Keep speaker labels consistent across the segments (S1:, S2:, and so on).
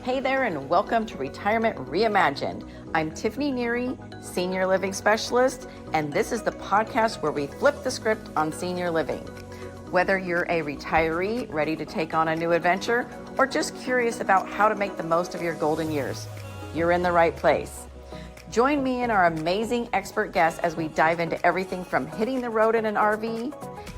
S1: Hey there, and welcome to Retirement Reimagined. I'm Tiffany Nyiri, Senior Living Specialist, and this is the podcast where we flip the script on senior living. Whether you're a retiree ready to take on a new adventure or just curious about how to make the most of your golden years, you're in the right place. Join me and our amazing expert guests as we dive into everything from hitting the road in an RV,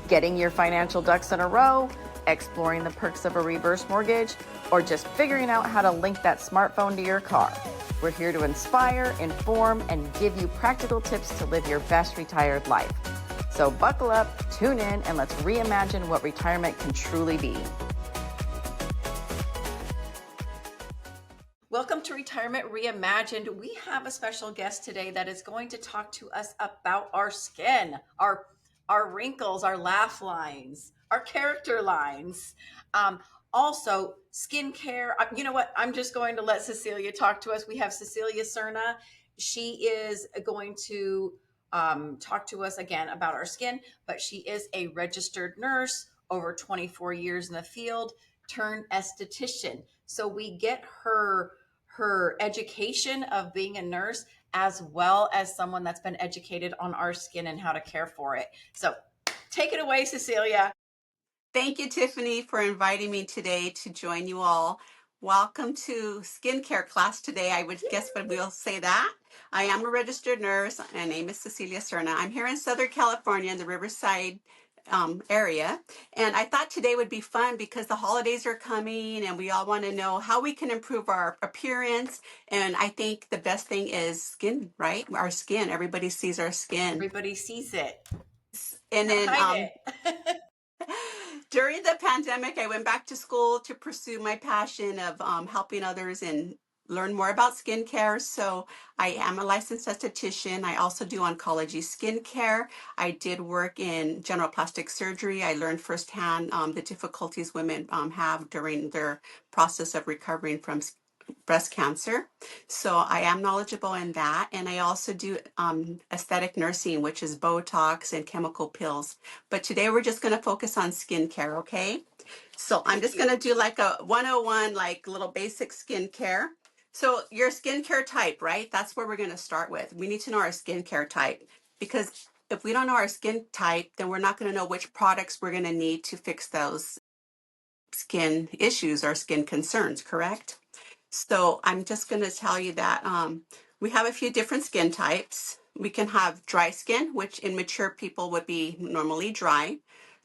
S1: getting your financial ducks in a row, exploring the perks of a reverse mortgage, or just figuring out how to link that smartphone to your car. We're here to inspire, inform, and give you practical tips to live your best retired life. So buckle up, tune in, and let's reimagine what retirement can truly be. Welcome to Retirement Reimagined. We have a special guest today that is going to talk to us about our skin, our wrinkles, our laugh lines, our character lines. Also, skincare. You know what? I'm just going to let Cecilia talk to us. We have Cecilia Serna. She is going to talk to us again about our skin, but she is a registered nurse, over 24 years in the field, turned esthetician. So we get her education of being a nurse as well as someone that's been educated on our skin and how to care for it. So take it away, Cecilia.
S2: Thank you, Tiffany, for inviting me today to join you all. Welcome to skincare class today. I would guess, but we'll say that. I am a registered nurse. My name is Cecilia Serna. I'm here in Southern California in the Riverside area. And I thought today would be fun because the holidays are coming and we all want to know how we can improve our appearance. And I think the best thing is skin, right? Our skin. Everybody sees our skin.
S1: Everybody sees it.
S2: And then
S1: Hide it.
S2: during the pandemic, I went back to school to pursue my passion of helping others and learn more about skincare. So I am a licensed esthetician. I also do oncology skincare. I did work in general plastic surgery. I learned firsthand the difficulties women have during their process of recovering from breast cancer. So I am knowledgeable in that. And I also do aesthetic nursing, which is Botox and chemical pills. But today we're just going to focus on skincare, okay? So I'm just going to do like a 101, like little basic skincare. So your skincare type, right? That's where we're going to start with. We need to know our skincare type because if we don't know our skin type, then we're not going to know which products we're going to need to fix those skin issues or skin concerns, correct? So I'm just going to tell you that we have a few different skin types. We can have dry skin, which in mature people would be normally dry,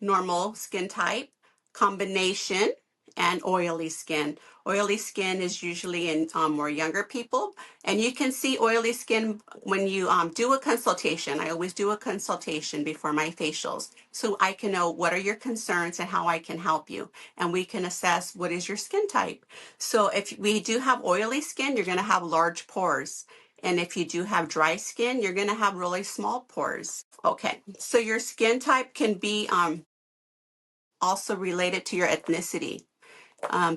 S2: normal skin type, combination, and oily skin. Oily skin is usually in more younger people. And you can see oily skin when you do a consultation. I always do a consultation before my facials so I can know what are your concerns and how I can help you. And we can assess what is your skin type. So if we do have oily skin, you're going to have large pores. And if you do have dry skin, you're going to have really small pores. Okay, so your skin type can be also related to your ethnicity.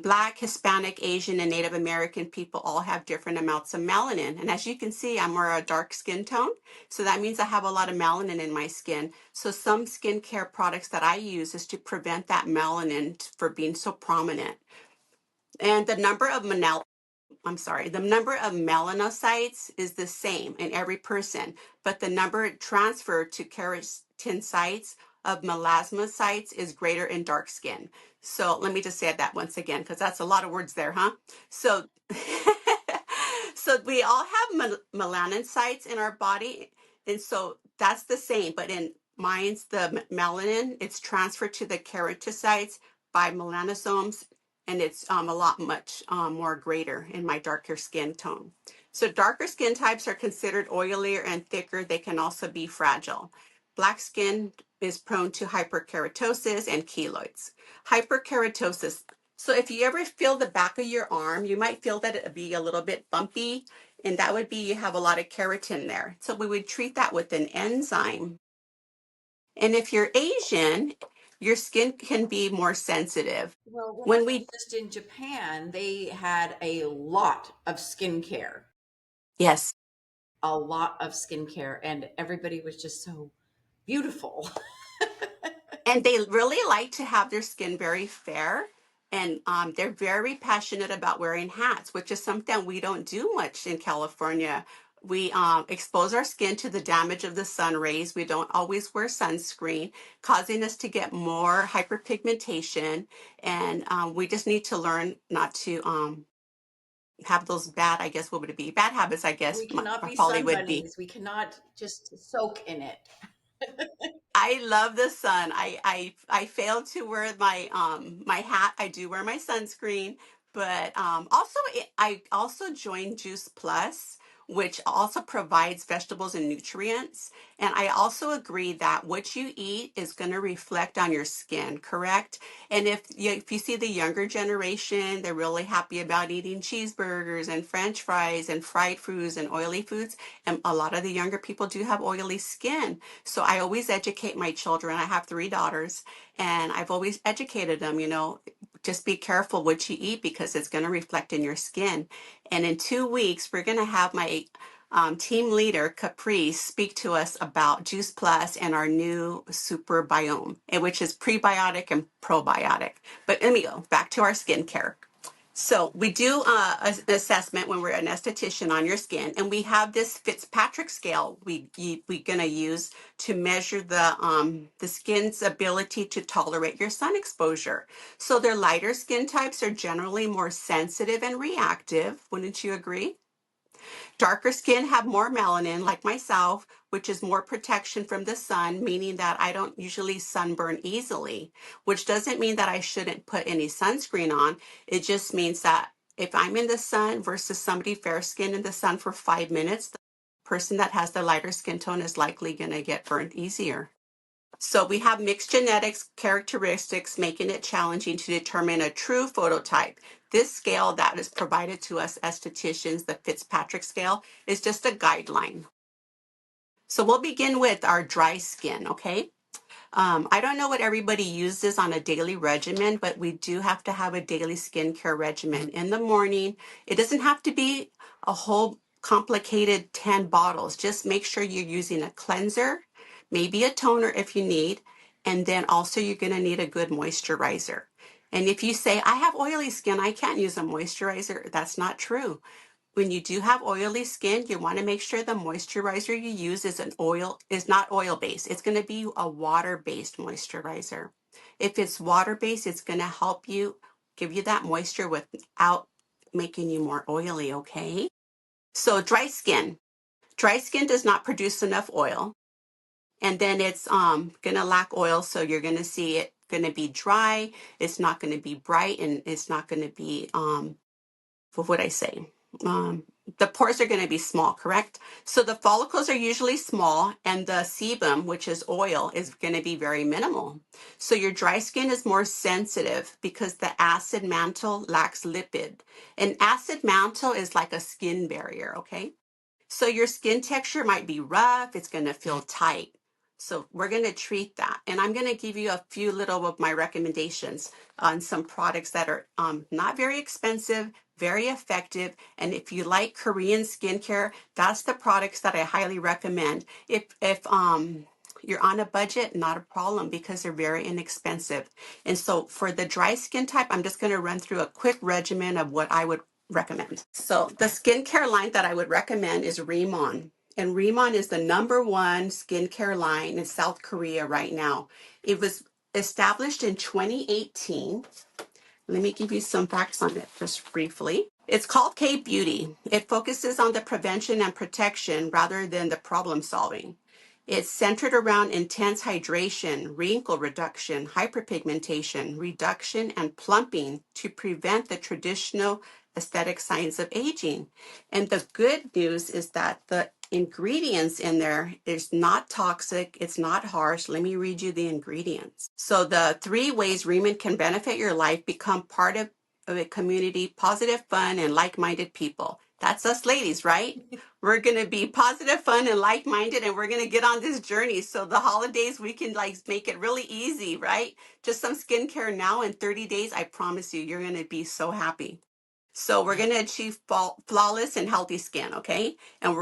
S2: Black, Hispanic, Asian, and Native American people all have different amounts of melanin. And as you can see, I'm more a dark skin tone. So that means I have a lot of melanin in my skin. So some skincare products that I use is to prevent that melanin for being so prominent. And the number of melanocytes is the same in every person, but the number transferred to keratinocytes of melasmocytes is greater in dark skin. So let me just say that once again, because that's a lot of words there, huh? So, so we all have melanocytes in our body, and so that's the same, but in mine's the melanin, it's transferred to the keratinocytes by melanosomes, and it's a lot much more greater in my darker skin tone. So darker skin types are considered oilier and thicker. They can also be fragile. Black skin is prone to hyperkeratosis and keloids. Hyperkeratosis. So if you ever feel the back of your arm, you might feel that it'd be a little bit bumpy, and that would be you have a lot of keratin there. So we would treat that with an enzyme. And if you're Asian, your skin can be more sensitive.
S1: Well,
S2: When we
S1: just in Japan, they had a lot of skincare,
S2: Yes,
S1: and everybody was just so beautiful.
S2: and they really like to have their skin very fair. And they're very passionate about wearing hats, which is something we don't do much in California. We expose our skin to the damage of the sun rays. We don't always wear sunscreen, causing us to get more hyperpigmentation. And we just need to learn not to have those bad, I guess, what would it be? Bad habits, I guess,
S1: We cannot be
S2: probably
S1: sun
S2: would be.
S1: bunnies. We cannot just soak in it.
S2: I love the sun. I failed to wear my my hat. I do wear my sunscreen, but also I also joined Juice Plus, which also provides vegetables and nutrients. And I also agree that what you eat is going to reflect on your skin, correct? And if you see the younger generation, they're really happy about eating cheeseburgers and French fries and fried foods and oily foods. And a lot of the younger people do have oily skin. So I always educate my children. I have three daughters, and I've always educated them, just be careful what you eat because it's going to reflect in your skin. And in 2 weeks, we're going to have my team leader, Caprice, speak to us about Juice Plus and our new super biome, which is prebiotic and probiotic. But let me go back to our skincare. So we do an assessment when we're an esthetician on your skin, and we have this Fitzpatrick scale we're gonna use to measure the skin's ability to tolerate your sun exposure. So their lighter skin types are generally more sensitive and reactive. Wouldn't you agree? Darker skin have more melanin, like myself, which is more protection from the sun, meaning that I don't usually sunburn easily, which doesn't mean that I shouldn't put any sunscreen on. It just means that if I'm in the sun versus somebody fair skinned in the sun for 5 minutes, the person that has the lighter skin tone is likely going to get burnt easier. So we have mixed genetics characteristics, making it challenging to determine a true phototype. This scale that is provided to us estheticians, the Fitzpatrick scale, is just a guideline. So we'll begin with our dry skin, okay? I don't know what everybody uses on a daily regimen, but we do have to have a daily skincare regimen. In the morning, it doesn't have to be a whole complicated 10 bottles. Just make sure you're using a cleanser, maybe a toner if you need, and then also you're going to need a good moisturizer. And if you say, I have oily skin, I can't use a moisturizer, that's not true. When you do have oily skin, you want to make sure the moisturizer you use is not oil based. It's going to be a water based moisturizer. If it's water based, it's going to help you give you that moisture without making you more oily, okay? So dry skin. Dry skin does not produce enough oil, and then it's going to lack oil, so you're going to see it going to be dry. It's not going to be bright, and it's not going to be what would I say? Um, the pores are going to be small, correct? So the follicles are usually small, and the sebum, which is oil, is going to be very minimal. So your dry skin is more sensitive because the acid mantle lacks lipid. An acid mantle is like a skin barrier, okay? So your skin texture might be rough, it's going to feel tight. So we're going to treat that. And I'm going to give you a few little of my recommendations on some products that are not very expensive, very effective. And if you like Korean skincare, that's the products that I highly recommend. If you're on a budget, not a problem because they're very inexpensive. And so for the dry skin type, I'm just going to run through a quick regimen of what I would recommend. So the skincare line that I would recommend is Remon. And Remon is the #1 skincare line in South Korea right now. It was established in 2018. Let me give you some facts on it just briefly. It's called K Beauty. It focuses on the prevention and protection rather than the problem solving. It's centered around intense hydration, wrinkle reduction, hyperpigmentation, reduction, and plumping to prevent the traditional aesthetic signs of aging. And the good news is that the ingredients in there is not toxic, it's not harsh. Let me read you the ingredients. So the 3 ways Reman can benefit your life: become part of a community, positive, fun, and like-minded people. That's us ladies, right? We're going to be positive, fun, and like-minded, and we're going to get on this journey. So the holidays, we can make it really easy, right? Just some skincare now. In 30 days, I promise you, you're going to be so happy. So we're going to achieve flawless and healthy skin, okay? And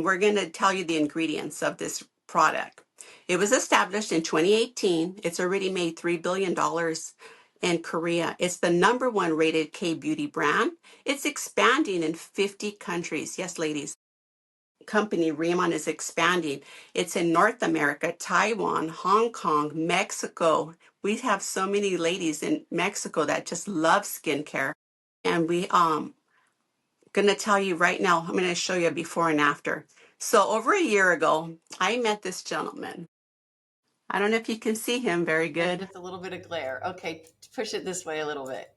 S2: we're going to tell you the ingredients of this product. It was established in 2018. It's already made $3 billion in Korea. It's the #1 rated K-beauty brand. It's expanding in 50 countries. Yes, ladies. Company Riemann is expanding. It's in North America, Taiwan, Hong Kong, Mexico. We have so many ladies in Mexico that just love skincare. And we gonna tell you right now, I'm gonna show you a before and after. So over a year ago, I met this gentleman. I don't know if you can see him very good.
S1: With a little bit of glare. Okay, push it this way a little bit.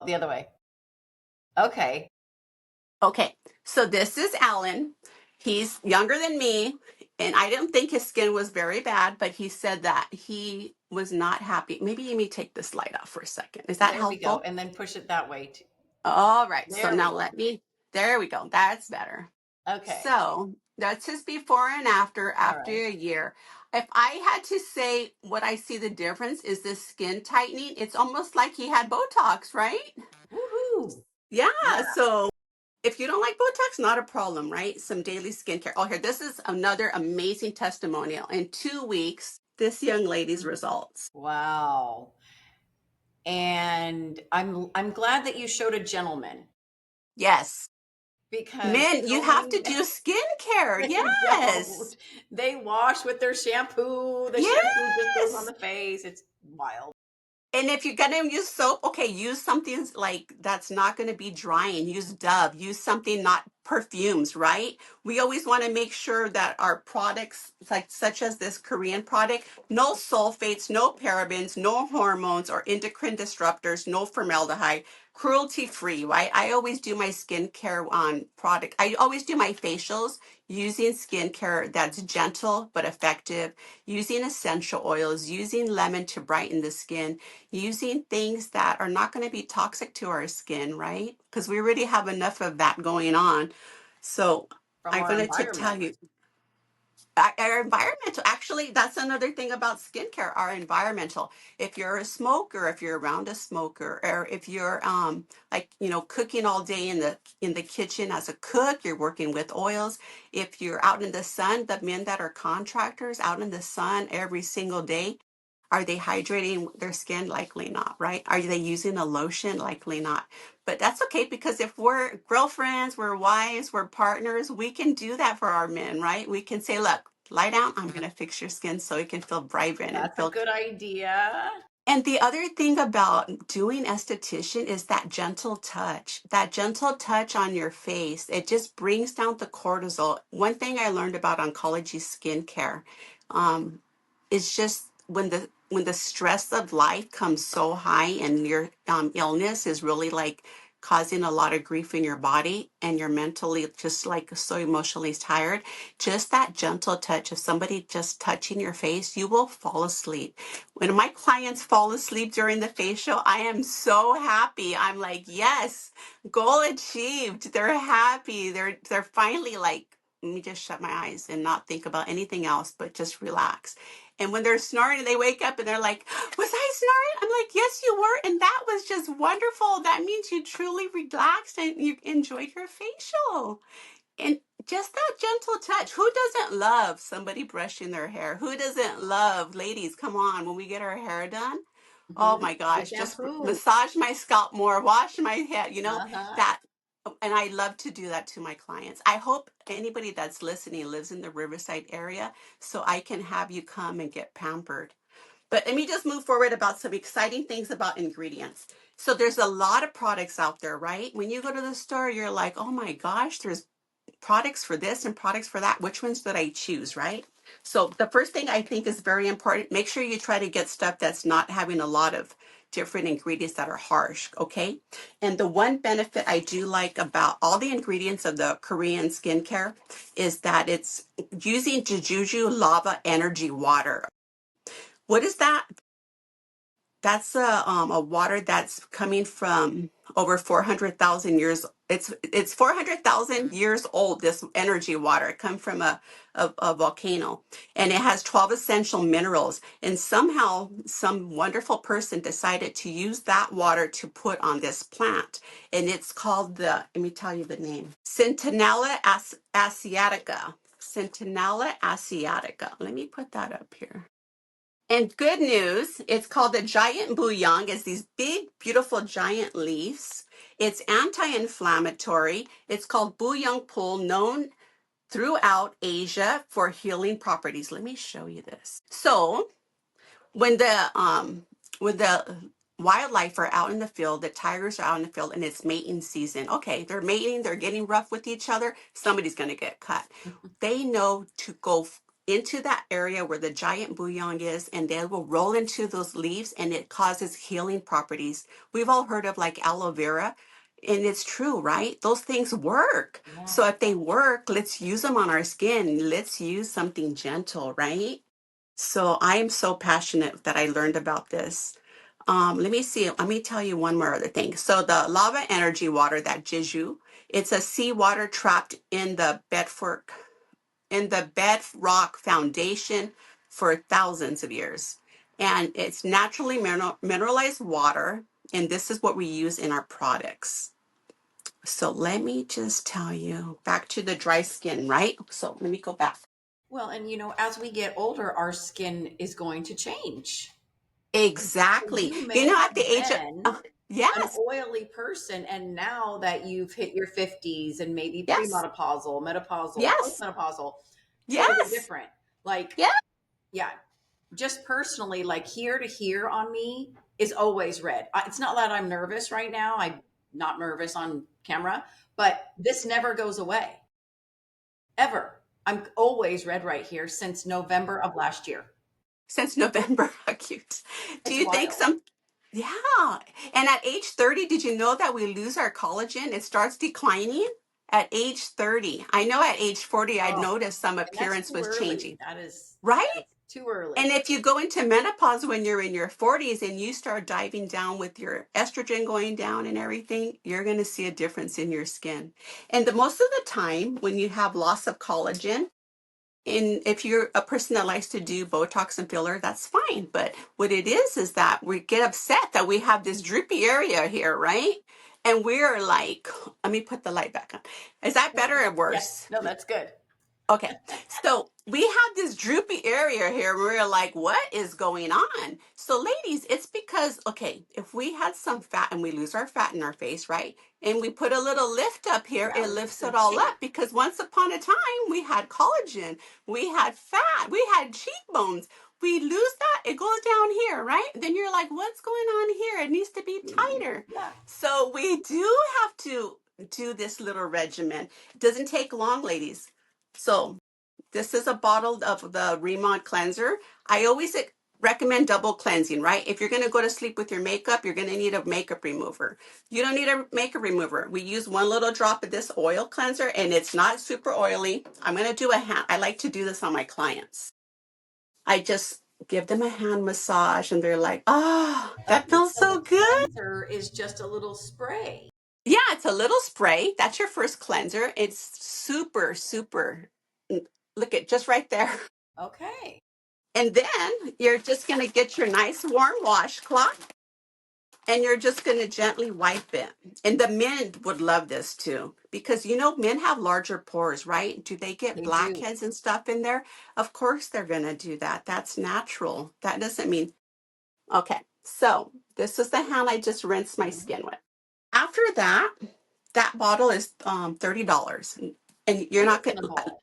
S1: The other way. Okay.
S2: Okay, so this is Alan. He's younger than me, and I didn't think his skin was very bad, but he said that he was not happy. Maybe you may take this light off for a second. Is that
S1: There we go.
S2: helpful?
S1: And then push it that way too.
S2: All right, so
S1: There we
S2: now
S1: go.
S2: there we go. That's better.
S1: Okay.
S2: So that's his before and after
S1: right.
S2: a year. If I had to say what I see the difference is the skin tightening. It's almost like he had Botox, right?
S1: Woohoo.
S2: Yeah.
S1: Yeah.
S2: So if you don't like Botox, not a problem, right? Some daily skincare. Oh, here, this is another amazing testimonial. In 2 weeks, this young lady's results.
S1: Wow. And I'm glad that you showed a gentleman
S2: Yes.
S1: because
S2: Men, you
S1: so
S2: have
S1: many
S2: to do skincare.
S1: men
S2: Yes.
S1: don't. They wash with their shampoo. The shampoo just goes on
S2: Yes.
S1: the face. It's wild.
S2: And if you're gonna use soap, okay, use something like that's not gonna be drying. Use Dove. Use something not perfumes, right? We always want to make sure that our products, like such as this Korean product, no sulfates, no parabens, no hormones or endocrine disruptors, no formaldehyde, cruelty free, right? I always do my skincare on product. I always do my facials using skincare that's gentle but effective, using essential oils, using lemon to brighten the skin, using things that are not going to be toxic to our skin, right? Because we already have enough of that going on. So
S1: From
S2: I'm
S1: our
S2: going to tell
S1: environment.
S2: you, our environmental, actually, that's another thing about skincare, our environmental. If you're a smoker, if you're around a smoker, or if you're like, cooking all day in the kitchen as a cook, you're working with oils. If you're out in the sun, the men that are contractors out in the sun every single day, are they hydrating their skin? Likely not, right? Are they using a lotion? Likely not. But that's okay because if we're girlfriends, we're wives, we're partners, we can do that for our men, right? We can say, look, lie down. I'm going to fix your skin so it can feel vibrant and
S1: That's a
S2: feel.
S1: good idea.
S2: And the other thing about doing esthetician is that gentle touch on your face. It just brings down the cortisol. One thing I learned about oncology skincare um, is just when the stress of life comes so high and your illness is really like causing a lot of grief in your body and you're mentally just like so emotionally tired, just that gentle touch of somebody just touching your face, you will fall asleep. When my clients fall asleep during the facial, I am so happy. I'm like, yes, goal achieved. They're happy. They're finally like, let me just shut my eyes and not think about anything else, but just relax. And when they're snoring, they wake up and they're like, was I snoring? I'm like, yes, you were. And that was just wonderful. That means you truly relaxed and you enjoyed your facial. And just that gentle touch. Who doesn't love somebody brushing their hair? Who doesn't love, ladies, come on, when we get our hair done? Oh my
S1: The
S2: gosh, just
S1: shampoo.
S2: massage my scalp more, wash my head,
S1: Uh-huh.
S2: that. And I love to do that to my clients. I hope anybody that's listening lives in the Riverside area so I can have you come and get pampered. But let me just move forward about some exciting things about ingredients. So there's a lot of products out there, right? When you go to the store, you're like, oh my gosh, there's products for this and products for that. Which ones did I choose, right? So the first thing I think is very important, make sure you try to get stuff that's not having a lot of different ingredients that are harsh, okay? And the one benefit I do like about all the ingredients of the Korean skincare is that it's using Jeju lava energy water. What is that? That's a water that's coming from over 400,000 years. It's 400,000 years old. This energy water it comes from a volcano, and it has 12 essential minerals. And somehow, some wonderful person decided to use that water to put on this plant, and it's called the. Let me tell you the name: Centella asiatica. Centella asiatica. Let me put that up here. And good news, it's called the giant bouillon. It's these big, beautiful giant leaves. It's anti-inflammatory. It's called bouillon pool, known throughout Asia for healing properties. Let me show you this. So when the wildlife are out in the field, the tigers are out in the field and it's mating season. Okay, they're mating, they're getting rough with each other. Somebody's going to get cut. They know to go into that area where the giant bouillon is, and they will roll into those leaves, and it causes healing properties. We've all heard of like aloe vera. And it's true, right? Those things work.
S1: Yeah.
S2: So if they work, let's use them on our skin. Let's use something gentle, right? So I am so passionate that I learned about this. Let me see. Let me tell you one more other thing. So the lava energy water, that Jeju, it's a seawater trapped in the bedrock foundation for thousands of years, and it's naturally mineralized water. And this is what we use in our products. So let me just tell you back to the dry skin, right? So let me go back.
S1: Well, and as we get older, our skin is going to change.
S2: Exactly.
S1: You
S2: You
S1: may
S2: know,
S1: have
S2: at the age of,
S1: been an
S2: yes,
S1: oily person, and now that you've hit your 50s and maybe
S2: yes,
S1: premenopausal, menopausal,
S2: yes,
S1: postmenopausal, totally
S2: yes,
S1: different. Like,
S2: yes.
S1: yeah, just personally, like here to here on me is always red. It's not that I'm nervous right now. I'm not nervous on camera, but this never goes away ever. I'm always red right here since November of last year.
S2: Since November. How cute. Do
S1: It's
S2: you think
S1: wild.
S2: some, yeah. And at age 30, did you know that we lose our collagen? It starts declining at age 30. I know at age 40, I'd
S1: Oh,
S2: noticed some
S1: and that's
S2: appearance
S1: too
S2: was
S1: early.
S2: changing,
S1: That is
S2: right?
S1: that's too early.
S2: And if you go into menopause when you're in your 40s and you start diving down with your estrogen going down and everything, you're going to see a difference in your skin. And the most of the time when you have loss of collagen, and if you're a person that likes to do Botox and filler, that's fine. But what it is that we get upset that we have this droopy area here, right? And we're like, let me put the light back on. Is that better or
S1: Yeah,
S2: worse?
S1: no, that's good.
S2: Okay, so we have this droopy area here. We're like, what is going on? So, ladies, it's because, okay, if we had some fat and we lose our fat in our face, right? And we put a little lift up here,
S1: Yeah,
S2: it
S1: we get
S2: lifts
S1: some
S2: it all
S1: shape.
S2: up because once upon a time we had collagen, we had fat, we had cheekbones. We lose that, it goes down here, right? Then you're like, what's going on here? It needs to be tighter.
S1: Yeah.
S2: So, we do have to do this little regimen. It doesn't take long, ladies. So this is a bottle of the Remont cleanser. I always recommend double cleansing, right? If you're going to go to sleep with your makeup, you're going to need a makeup remover. You don't need a makeup remover. We use one little drop of this oil cleanser, and it's not super oily. I'm going to do a hand. I like to do this on my clients. I just give them a hand massage, and they're like, "Oh, that
S1: Okay,
S2: feels
S1: so
S2: so
S1: the
S2: good."
S1: cleanser is just a little spray.
S2: Yeah, it's a little spray. That's your first cleanser. It's super, super. Look at just right there.
S1: Okay.
S2: And then you're just going to get your nice warm washcloth and you're just going to gently wipe it. And the men would love this too because men have larger pores, right? Do they get
S1: They do.
S2: blackheads and stuff in there? Of course they're going to do that. That's natural. That doesn't mean, okay. So this is the hand I just rinsed my
S1: Mhm.
S2: skin with. After that, that bottle is $30. And you're not going to,
S1: Reasonable.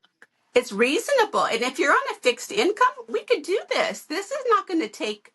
S2: it's reasonable. And if you're on a fixed income, we could do this. This is not going to take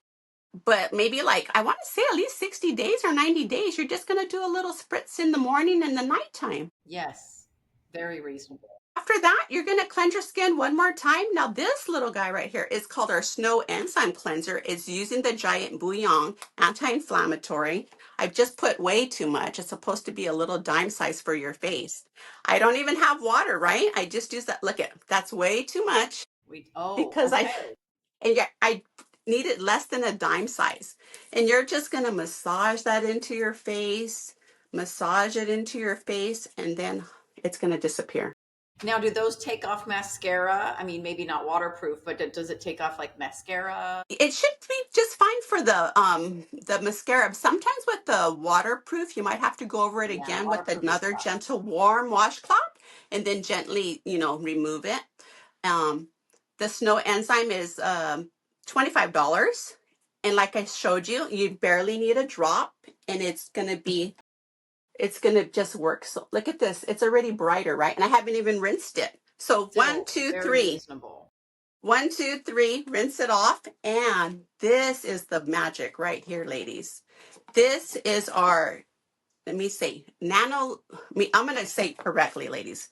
S2: but maybe like I want to say at least 60 days or 90 days. You're just going to do a little spritz in the morning and the nighttime.
S1: Yes. Very reasonable.
S2: After that, you're going to cleanse your skin one more time. Now, this little guy right here is called our Snow Enzyme Cleanser. It's using the giant bouillon anti-inflammatory. I've just put way too much. It's supposed to be a little dime size for your face. I don't even have water, right? I just use that. Look at that's way too much because
S1: Okay.
S2: I need it less than a dime size. And you're just going to massage that into your face, massage it into your face, and then it's going to disappear.
S1: Now, do those take off mascara? I mean, maybe not waterproof, but does it take off like mascara?
S2: It should be just fine for the mascara. Sometimes with the waterproof, you might have to go over it
S1: Yeah,
S2: again with
S1: waterproof is
S2: another
S1: tough.
S2: gentle warm washcloth and then gently, remove it. Um, the snow enzyme is $25. And like I showed you, you barely need a drop, and it's going to just work. So look at this. It's already brighter, right? And I haven't even rinsed it. So
S1: Still
S2: one, two,
S1: very
S2: three.
S1: reasonable.
S2: 1, 2, 3, rinse it off. And this is the magic right here, ladies. This is our, let me say, I'm going to say it correctly, ladies.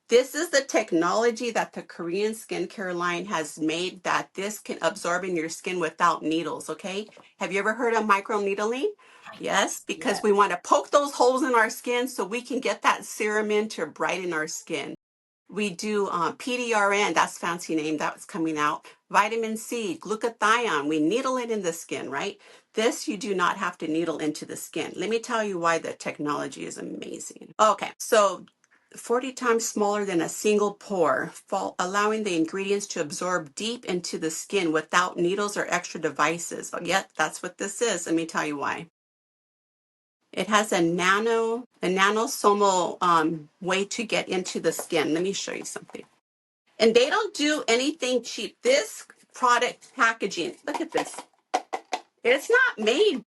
S2: This is the technology that the Korean skincare line has made, that this can absorb in your skin without needles, okay? Have you ever heard of microneedling? Yes, because we want to poke those holes in our skin so we can get that serum in to brighten our skin. We do PDRN, that's fancy name, that was coming out. Vitamin C, glutathione, we needle it in the skin, right? This you do not have to needle into the skin. Let me tell you why the technology is amazing. Okay, so 40 times smaller than a single pore, allowing the ingredients to absorb deep into the skin without needles or extra devices. But yet, that's what this is. Let me tell you why. It has a nanosomal way to get into the skin. Let me show you something. And they don't do anything cheap. This product packaging, look at this. It's not made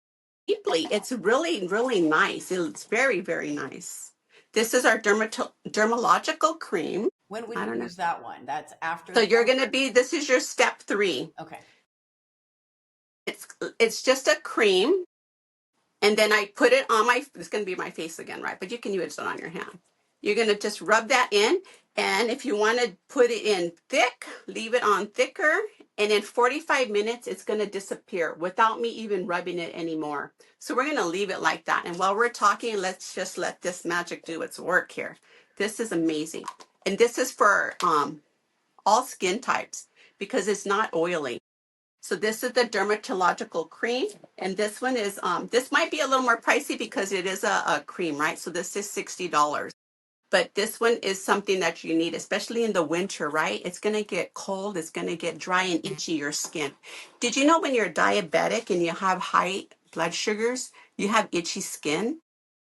S2: cheaply. It's really, really nice. It's very, very nice. This is our dermatological cream.
S1: When would you use that one? That's after.
S2: So you're going to be, this is your step 3.
S1: Okay.
S2: It's just a cream. And then I put it on it's going to be my face again, right? But you can use it on your hand. You're going to just rub that in. And if you want to put it in thick, leave it on thicker. And in 45 minutes, it's going to disappear without me even rubbing it anymore. So we're going to leave it like that. And while we're talking, let's just let this magic do its work here. This is amazing. And this is for all skin types because it's not oily. So this is the dermatological cream, and this one is, this might be a little more pricey because it is a cream, right? So this is $60. But this one is something that you need, especially in the winter, right? It's going to get cold. It's going to get dry and itchy, your skin. Did you know when you're diabetic and you have high blood sugars, you have itchy skin?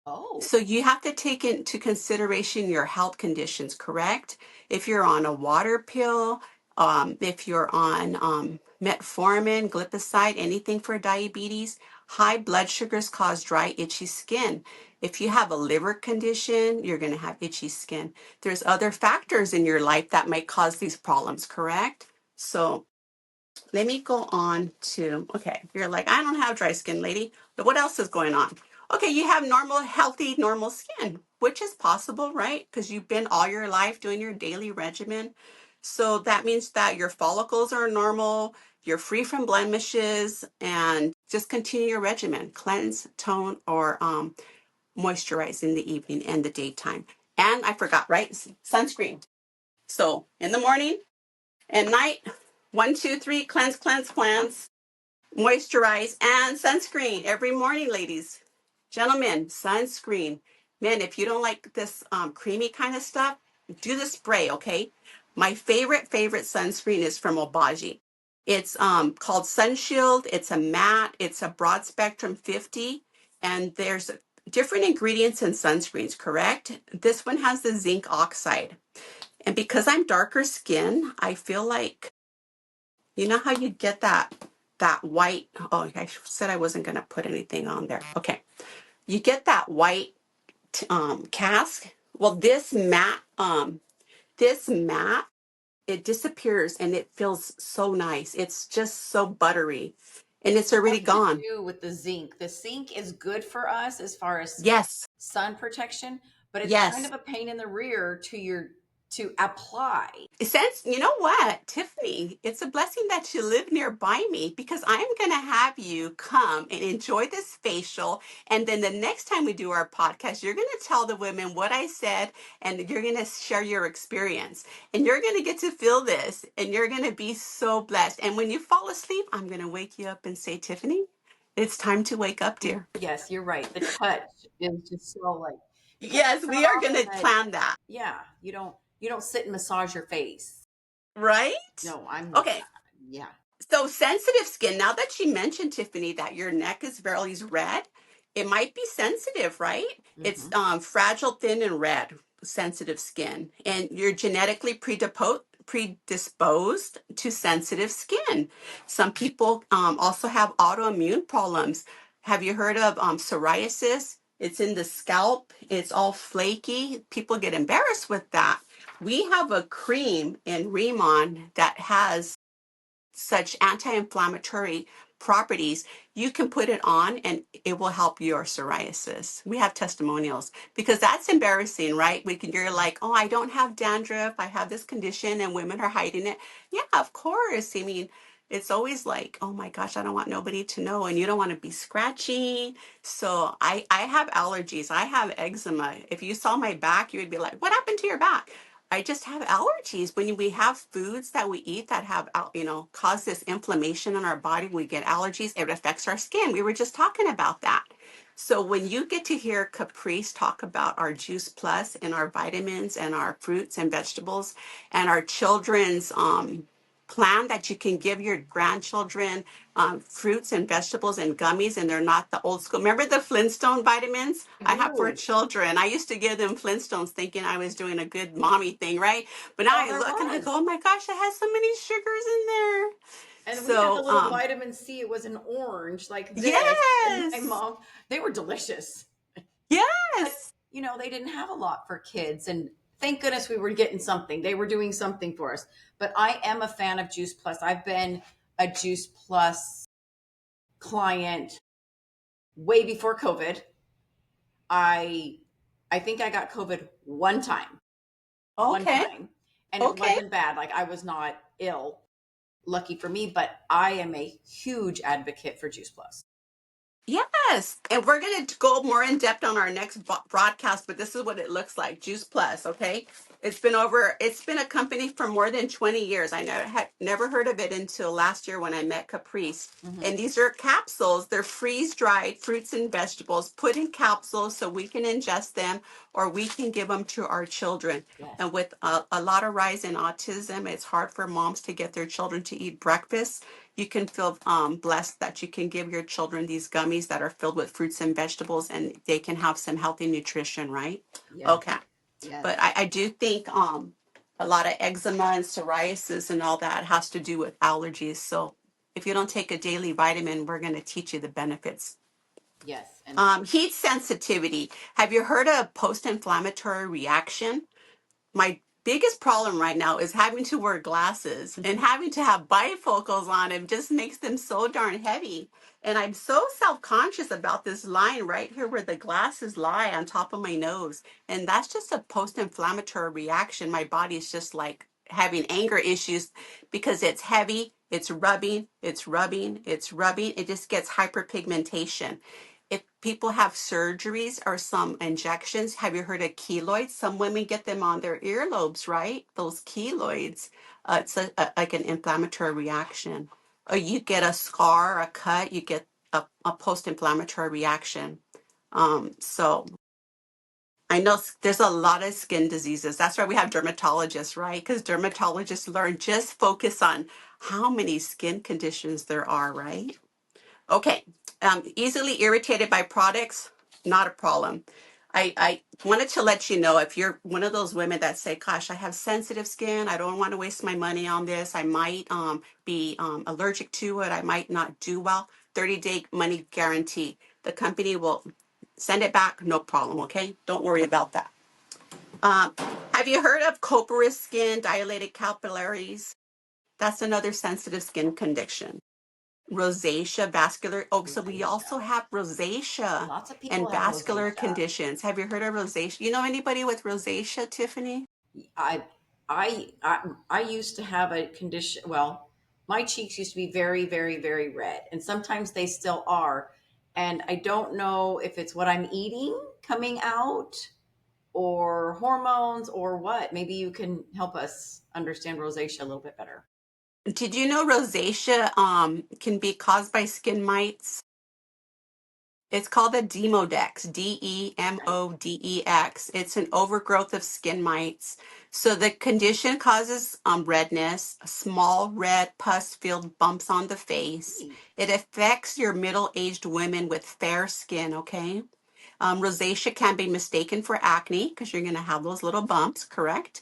S1: Oh.
S2: So you have to take into consideration your health conditions, correct? If you're on a water pill, if you're on metformin, glipizide, anything for diabetes, high blood sugars cause dry, itchy skin. If you have a liver condition, you're going to have itchy skin. There's other factors in your life that might cause these problems, correct? So let me go on to, okay, you're like, I don't have dry skin, lady. But what else is going on? Okay, you have normal, healthy, normal skin, which is possible, right? Because you've been all your life doing your daily regimen. So that means that your follicles are normal, you're free from blemishes, and just continue your regimen. Cleanse, tone, or moisturize in the evening and the daytime. And I forgot, right? Sunscreen. So in the morning and night, 1, 2, 3, cleanse, cleanse, cleanse, moisturize, and sunscreen every morning, ladies. Gentlemen, sunscreen. Men, if you don't like this creamy kind of stuff, do the spray, okay? My favorite sunscreen is from Obagi. It's called Sun Shield. It's a matte. It's a broad spectrum 50. And there's different ingredients in sunscreens, correct? This one has the zinc oxide. And because I'm darker skin, I feel like, you know how you get that white, oh, I said I wasn't going to put anything on there. Okay. You get that white cast. Well, this matte, it disappears and it feels so nice. It's just so buttery and it's already gone.
S1: To do with the zinc. The zinc is good for us as far as
S2: Yes.
S1: sun protection, but it's
S2: Yes.
S1: kind of a pain in the rear to apply.
S2: Since, you know what, Tiffany, it's a blessing that you live nearby me because I'm going to have you come and enjoy this facial. And then the next time we do our podcast, you're going to tell the women what I said and you're going to share your experience. And you're going to get to feel this and you're going to be so blessed. And when you fall asleep, I'm going to wake you up and say, Tiffany, it's time to wake up, dear.
S1: Yes, you're right. The touch is just so like.
S2: Yes, we are going to plan that.
S1: Yeah, you don't sit and massage your face.
S2: Right?
S1: No, I'm
S2: okay.
S1: Yeah.
S2: So sensitive skin, now that you mentioned, Tiffany, that your neck is very red, it might be sensitive, right? Mm-hmm. It's fragile, thin, and red, sensitive skin. And you're genetically predisposed to sensitive skin. Some people also have autoimmune problems. Have you heard of psoriasis? It's in the scalp. It's all flaky. People get embarrassed with that. We have a cream in Remon that has such anti-inflammatory properties. You can put it on and it will help your psoriasis. We have testimonials because that's embarrassing, right? You're like, oh, I don't have dandruff, I have this condition, and women are hiding it. Yeah, of course. I mean, it's always like, oh my gosh, I don't want nobody to know, and you don't want to be scratchy. So I have allergies. I have eczema. If you saw my back, you would be like, what happened to your back? I just have allergies. When we have foods that we eat that have, cause this inflammation in our body, we get allergies. It affects our skin. We were just talking about that. So when you get to hear Caprice talk about our Juice Plus and our vitamins and our fruits and vegetables and our children's plan that you can give your grandchildren fruits and vegetables and gummies, and they're not the old school. Remember the Flintstone vitamins? I have for children. I used to give them Flintstones thinking I was doing a good mommy thing, right? But now
S1: Oh,
S2: I
S1: there
S2: look and I
S1: was.
S2: go, oh my gosh, it has so many sugars in there.
S1: And we had the
S2: So,
S1: little vitamin C. It was an orange like this. And my
S2: yes,
S1: mom, they were delicious. But,
S2: yes.
S1: they didn't have a lot for kids. And thank goodness we were getting something. They were doing something for us. But I am a fan of Juice Plus. I've been a Juice Plus client way before COVID. I think I got COVID one time. One
S2: Okay,
S1: time. And it
S2: okay.
S1: wasn't bad. Like I was not ill. Lucky for me, but I am a huge advocate for Juice Plus.
S2: Yes, and we're going to go more in depth on our next broadcast, but this is what it looks like. Juice Plus, okay? It's been a company for more than 20 years. I had never heard of it until last year when I met Caprice.
S1: Mm-hmm.
S2: And these are capsules. They're freeze-dried fruits and vegetables put in capsules so we can ingest them or we can give them to our children.
S1: Yes.
S2: And with a lot of rise in autism, it's hard for moms to get their children to eat breakfast. You can feel blessed that you can give your children these gummies that are filled with fruits and vegetables and they can have some healthy nutrition, right?
S1: Yes.
S2: Okay.
S1: Yes.
S2: But I do think a lot of eczema and psoriasis and all that has to do with allergies. So if you don't take a daily vitamin, we're going to teach you the benefits.
S1: Yes. And
S2: Heat sensitivity. Have you heard of post-inflammatory reaction? My biggest problem right now is having to wear glasses and having to have bifocals on. It just makes them so darn heavy. And I'm so self-conscious about this line right here where the glasses lie on top of my nose. And that's just a post-inflammatory reaction. My body is just like having anger issues because it's heavy, it's rubbing, it's rubbing, it's rubbing. It just gets hyperpigmentation. If people have surgeries or some injections, have you heard of keloids? Some women get them on their earlobes, right? Those keloids. It's like an inflammatory reaction. Or you get a scar, a cut, you get a post-inflammatory reaction. So I know there's a lot of skin diseases. That's why we have dermatologists, right? Because dermatologists learn just focus on how many skin conditions there are, right? Okay, easily irritated by products, not a problem. I wanted to let you know if you're one of those women that say, gosh, I have sensitive skin. I don't want to waste my money on this. I might be allergic to it. I might not do well. 30-day money guarantee. The company will send it back, no problem, okay? Don't worry about that. Have you heard of Coporous skin, dilated capillaries? That's another sensitive skin condition. Rosacea, vascular. Oh, so we also have rosacea
S1: lots of people
S2: and
S1: have
S2: vascular
S1: rosacea.
S2: conditions. Have you heard of rosacea? You know anybody with rosacea, Tiffany?
S1: I I used to have a condition. Well, my cheeks used to be very, very, very red, and sometimes they still are. And I don't know if it's what I'm eating coming out or hormones or what. Maybe you can help us understand rosacea a little bit better.
S2: Did you know rosacea can be caused by skin mites? It's called a demodex, Demodex. It's an overgrowth of skin mites. So the condition causes redness, small red pus-filled bumps on the face. It affects your middle-aged women with fair skin, okay? Rosacea can be mistaken for acne because you're going to have those little bumps, correct?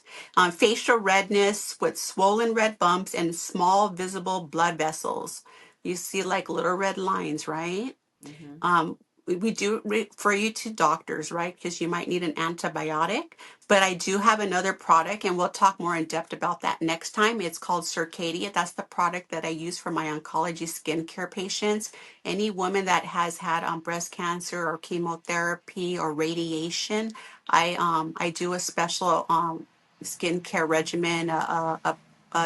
S2: Facial redness with swollen red bumps and small visible blood vessels. You see like little red lines, right?
S1: Mm-hmm.
S2: We do refer you to doctors, right? Because you might need an antibiotic. But I do have another product, and we'll talk more in depth about that next time. It's called Circadia. That's the product that I use for my oncology skincare patients. Any woman that has had breast cancer or chemotherapy or radiation, I do a special skincare regimen,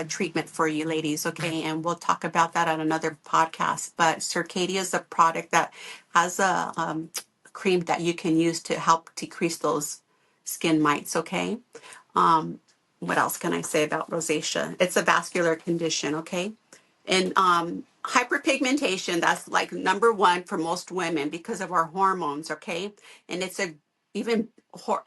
S2: treatment for you ladies, okay? And we'll talk about that on another podcast. But Circadia is a product that has a cream that you can use to help decrease those skin mites, okay? Um, what else can I say about rosacea? It's a vascular condition, okay? And hyperpigmentation, that's like number one for most women because of our hormones, okay? And it's a even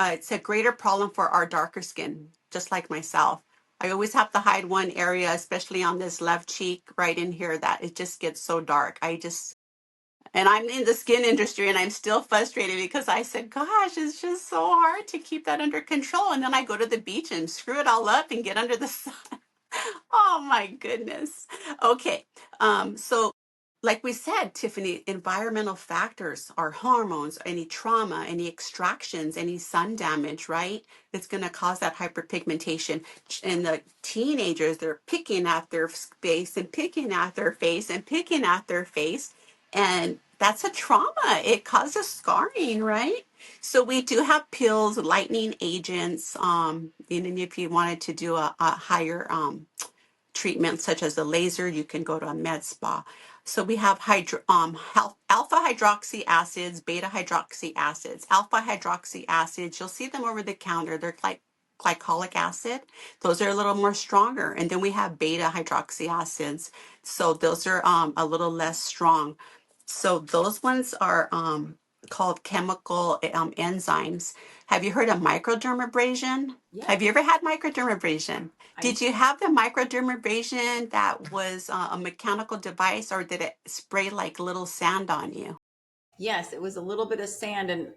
S2: it's a greater problem for our darker skin, just like myself. I always have to hide one area, especially on this left cheek, right in here, that it just gets so dark. And I'm in the skin industry and I'm still frustrated because I said, gosh, it's just so hard to keep that under control. And then I go to the beach and screw it all up and get under the sun. Oh my goodness. Okay. So like we said, Tiffany, environmental factors are hormones, any trauma, any extractions, any sun damage, right? It's going to cause that hyperpigmentation. And the teenagers, they're picking at their face and picking at their face and picking at their face. And that's a trauma. It causes scarring, right? So we do have pills, lightening agents, and if you wanted to do a higher treatment such as a laser, you can go to a med spa. So we have alpha hydroxy acids, beta hydroxy acids. Alpha hydroxy acids, you'll see them over the counter. They're like glycolic acid. Those are a little more stronger. And then we have beta hydroxy acids. So those are a little less strong. So those ones are called chemical enzymes. Have you heard of microdermabrasion?
S1: Yeah.
S2: Have you ever had microdermabrasion?
S1: I
S2: Did you have the microdermabrasion that was a mechanical device, or did it spray like little sand on you?
S1: Yes, it was a little bit of sand, and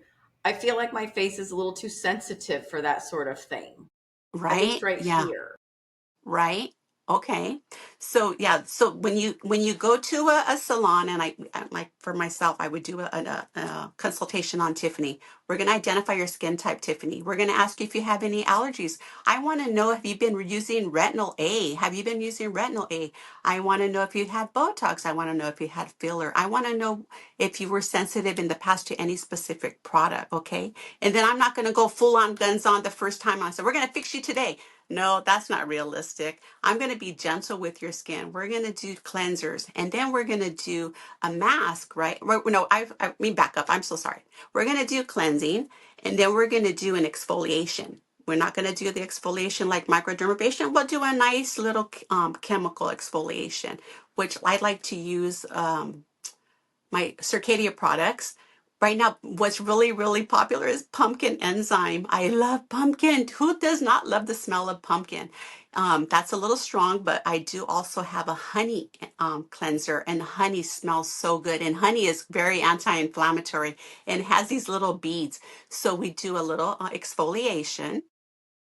S1: I feel like my face is a little too sensitive for that sort of thing. At least
S2: Right?
S1: right
S2: Yeah.
S1: here.
S2: Right. Okay. So yeah, so when you go to a salon, and like for myself, I would do a consultation on Tiffany. We're going to identify your skin type, Tiffany. We're going to ask you if you have any allergies. I want to know if you've been using retinol A. Have you been using retinol A? I want to know if you had Botox. I want to know if you had filler. I want to know if you were sensitive in the past to any specific product. Okay. And then I'm not going to go full on guns on the first time I said, we're going to fix you today. No, that's not realistic. I'm going to be gentle with your skin. We're going to do cleansers, and then we're going to do a mask, right? No, I mean, back up. I'm so sorry. We're going to do cleansing, and then we're going to do an exfoliation. We're not going to do the exfoliation like microdermabrasion. We'll do a nice little chemical exfoliation, which I like to use my Circadia products. Right now, what's really, really popular is pumpkin enzyme. I love pumpkin. Who does not love the smell of pumpkin? That's a little strong, but I do also have a honey cleanser, and honey smells so good. And honey is very anti-inflammatory and has these little beads. So we do a little exfoliation.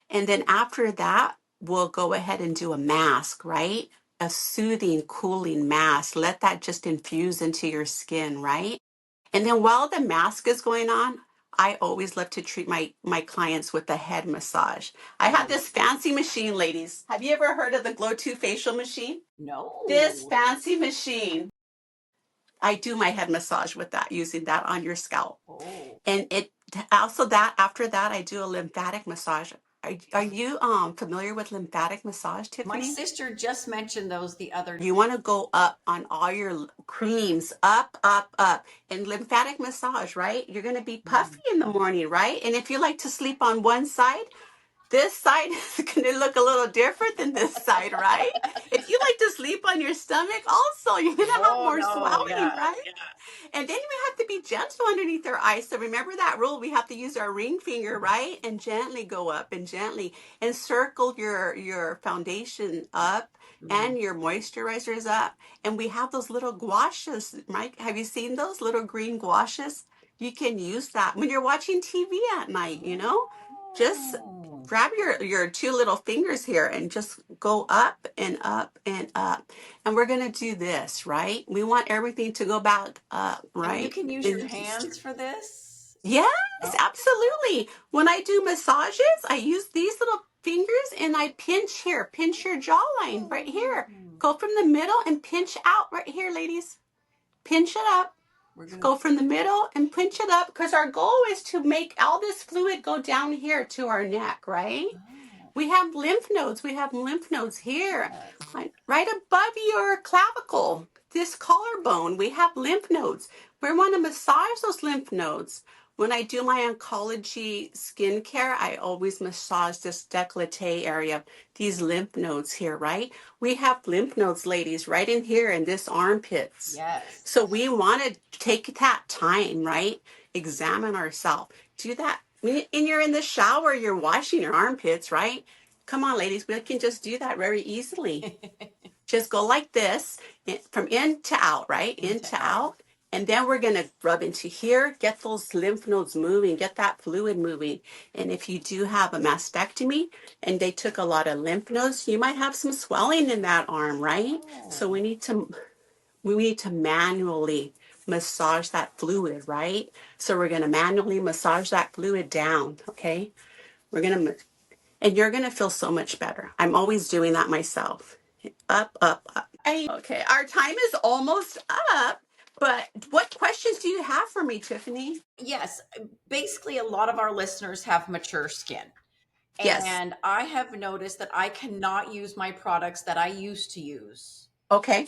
S2: And then after that, we'll go ahead and do a mask, right? A soothing, cooling mask. Let that just infuse into your skin, right? And then while the mask is going on, I always love to treat my clients with a head massage. I have this fancy machine, ladies. Have you ever heard of the Glow 2 facial machine? This
S1: No.
S2: fancy machine. I do my head massage with that, using that on your scalp.
S1: Oh.
S2: And it also, that after that I do a lymphatic massage. Are you familiar with lymphatic massage,
S1: My
S2: Tiffany?
S1: sister just mentioned those the other.
S2: You want to go up on all your creams, up, up, up. And lymphatic massage, right? You're going to be puffy in the morning, right? And if you like to sleep on one side, this side is going to look a little different than this side, right? If you like to sleep on your stomach, also, you're going to have
S1: Oh
S2: more
S1: no,
S2: swelling,
S1: yeah.
S2: right? And then we have to be gentle underneath our eyes. So remember that rule. We have to use our ring finger, right? And gently go up and gently encircle your foundation up
S1: Mhm.
S2: and your moisturizers up. And we have those little gouaches, Mike. Have you seen those little green gouaches? You can use that when you're watching TV at night, just
S1: Oh.
S2: grab your two little fingers here and just go up and up and up. And we're going to do this, right? We want everything to go back up,
S1: And you
S2: right?
S1: can use your hands for this?
S2: Yes,
S1: Oh.
S2: absolutely. When I do massages, I use these little fingers and I pinch here, pinch your jawline right here. Go from the middle and pinch out right here, ladies. Pinch it up. Go from the middle and pinch it up because our goal is to make all this fluid go down here to our neck, right?
S1: Oh.
S2: We have lymph nodes. We have lymph nodes here,
S1: Yes.
S2: right above your clavicle, this collarbone. We have lymph nodes. We want to massage those lymph nodes. When I do my oncology skincare, I always massage this décolleté area, these lymph nodes here, right? We have lymph nodes, ladies, right in here in this armpits.
S1: Yes.
S2: So we want to take that time, right? Examine ourselves. Do that. And you're in the shower, you're washing your armpits, right? Come on, ladies, we can just do that very easily. Just go like this, from in to out, right? In to out. And then we're going to rub into here, get those lymph nodes moving, get that fluid moving. And if you do have a mastectomy and they took a lot of lymph nodes, you might have some swelling in that arm, right?
S1: Oh.
S2: So we need to manually massage that fluid, right? So we're going to manually massage that fluid down, okay? And you're going to feel so much better. I'm always doing that myself. Up, up, up. Okay, our time is almost up, but what questions do you have for me, Tiffany?
S1: Yes. Basically, a lot of our listeners have mature skin.
S2: Yes.
S1: And I have noticed that I cannot use my products that I used to use.
S2: Okay.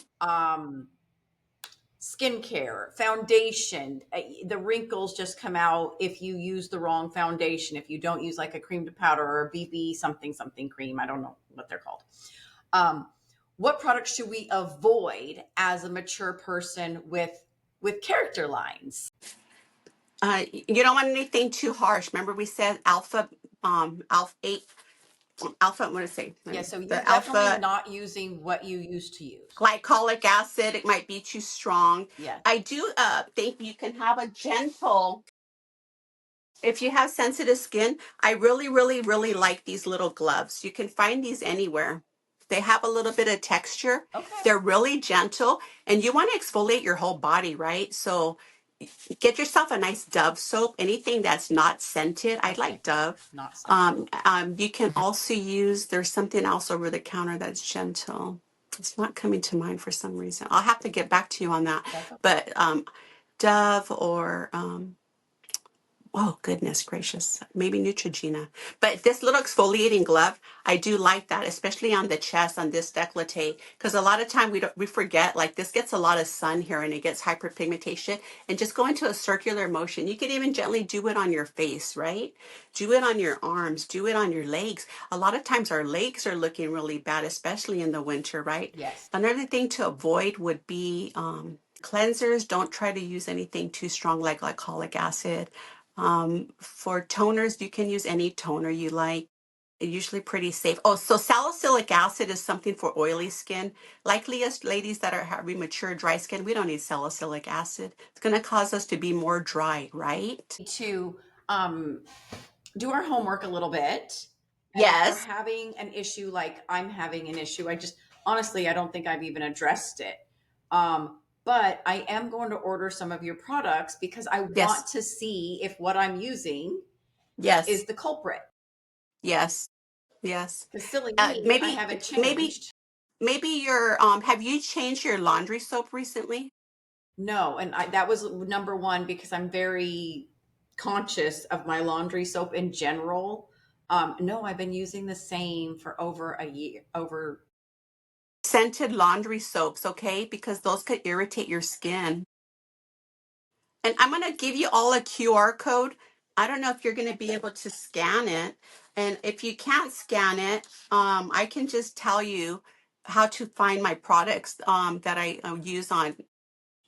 S1: Skincare, foundation, the wrinkles just come out if you use the wrong foundation, if you don't use like a cream to powder or a BB something cream. I don't know what they're called. What products should we avoid as a mature person with character lines?
S2: You don't want anything too harsh. Remember we said alpha 8 alpha, what did I say?
S1: Yeah, so you're
S2: The
S1: definitely
S2: alpha
S1: not using what you used to use.
S2: glycolic acid, it might be too strong.
S1: Yeah.
S2: I do think you can have a gentle, if you have sensitive skin, I really, really, really like these little gloves. You can find these anywhere. They have a little bit of texture.
S1: Okay.
S2: They're really gentle, and you want to exfoliate your whole body, right? So get yourself a nice Dove soap, anything that's not scented. I like Dove.
S1: Not scented.
S2: You can also use, there's something else over the counter that's gentle. It's not coming to mind for some reason. I'll have to get back to you on that.
S1: Okay.
S2: But Dove or oh, goodness gracious, maybe Neutrogena. But this little exfoliating glove, I do like that, especially on the chest, on this décolleté, because a lot of time we forget, like this gets a lot of sun here and it gets hyperpigmentation, and just go into a circular motion. You can even gently do it on your face, right? Do it on your arms, do it on your legs. A lot of times our legs are looking really bad, especially in the winter, right?
S1: Yes.
S2: Another thing to avoid would be cleansers. Don't try to use anything too strong like glycolic acid. For toners, you can use any toner you like. Usually pretty safe. Oh, so salicylic acid is something for oily skin. Likely us ladies that are having mature dry skin, we don't need salicylic acid. It's going to cause us to be more dry, right?
S1: To do our homework a little bit.
S2: Yes.
S1: If we're having an issue like I'm having an issue, honestly, I don't think I've even addressed it. But I am going to order some of your products because I want to see if what I'm using is the culprit.
S2: Yes. Yes.
S1: Silly me,
S2: Maybe
S1: I haven't changed.
S2: Maybe your have you changed your laundry soap recently?
S1: No, and that was number one because I'm very conscious of my laundry soap in general. No, I've been using the same for over a year.
S2: Scented laundry soaps, okay? Because those could irritate your skin. And I'm going to give you all a QR code. I don't know if you're going to be able to scan it. And if you can't scan it, I can just tell you how to find my products that I use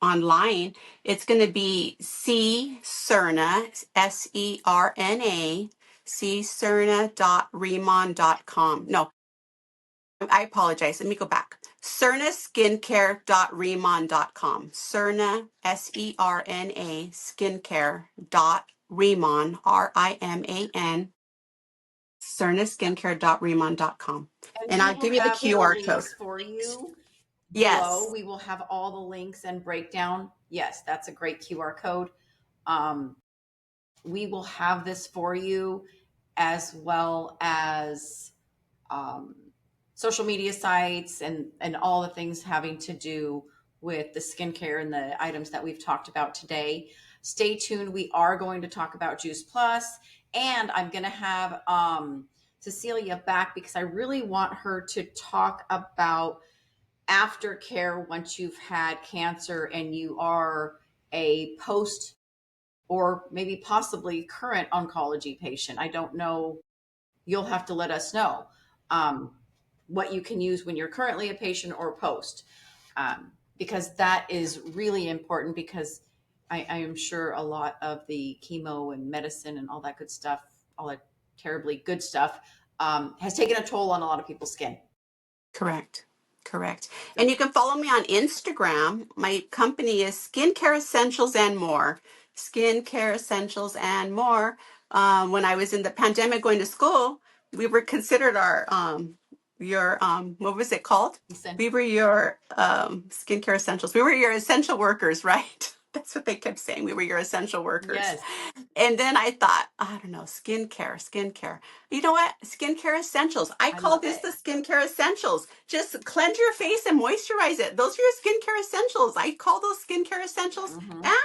S2: online. It's going to be C Serna, Serna, cserna.remon.com. No, I apologize. Let me go back. Sernaskincare.remon.com. Serna, Serna, skincare.remon, RIMAN, sernaskincare.remon.com.
S1: And
S2: And
S1: we
S2: I'll
S1: will
S2: give you the
S1: have the
S2: QR code.
S1: links for you below.
S2: Yes.
S1: We will have all the links and breakdown. Yes, that's a great QR code. Um, we will have this for you, as well as social media sites and all the things having to do with the skincare and the items that we've talked about today. Stay tuned. We are going to talk about Juice Plus, and I'm going to have Cecilia back because I really want her to talk about aftercare once you've had cancer and you are a post or maybe possibly current oncology patient. I don't know. You'll have to let us know what you can use when you're currently a patient or post, because that is really important, because I am sure a lot of the chemo and medicine and all that good stuff, all that terribly good stuff, has taken a toll on a lot of people's skin.
S2: Correct. Correct. And you can follow me on Instagram. My company is Skincare Essentials and More. Skincare Essentials and More. When I was in the pandemic going to school, we were considered what was it called? We were your skincare essentials. We were your essential workers, right? That's what they kept saying. We were your essential workers.
S1: Yes.
S2: And then I thought, I don't know, skincare. You know what? Skincare essentials. I call this the skincare essentials. Just cleanse your face and moisturize it. Those are your skincare essentials. I call those skincare essentials.
S1: Mhm.
S2: And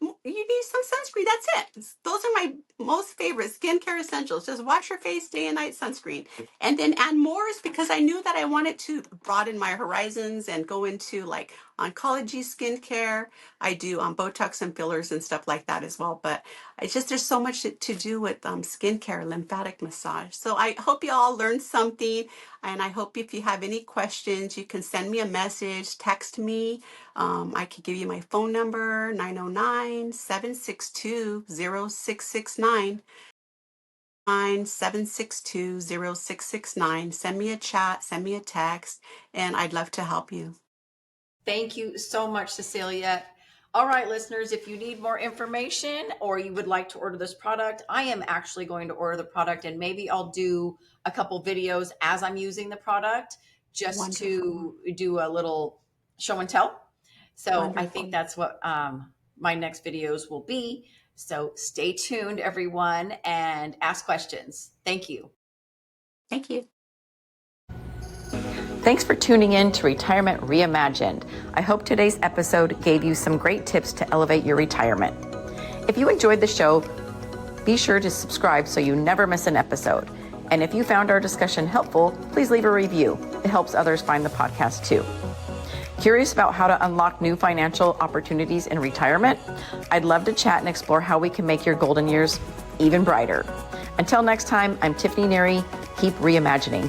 S2: you need some sunscreen. That's it. Those are my most favorite skincare essentials. Just wash your face day and night sunscreen. And then add more is because I knew that I wanted to broaden my horizons and go into like oncology skincare. I do Botox and fillers and stuff like that as well. But it's just there's so much to do with skincare, lymphatic massage. So I hope you all learned something. And I hope if you have any questions, you can send me a message, text me. I can give you my phone number, 909-762-0669. 762-0669. Send me a chat, send me a text, and I'd love to help you.
S1: Thank you so much, Cecilia. All right, listeners, if you need more information or you would like to order this product, I am actually going to order the product, and maybe I'll do a couple videos as I'm using the product just
S2: Wonderful.
S1: to do a little show and tell. So
S2: Wonderful.
S1: I think that's what my next videos will be. So stay tuned, everyone, and ask questions. Thank you.
S2: Thank you.
S1: Thanks for tuning in to Retirement Reimagined. I hope today's episode gave you some great tips to elevate your retirement. If you enjoyed the show, be sure to subscribe so you never miss an episode. And if you found our discussion helpful, please leave a review. It helps others find the podcast too. Curious about how to unlock new financial opportunities in retirement? I'd love to chat and explore how we can make your golden years even brighter. Until next time, I'm Tiffany Nyiri. Keep reimagining.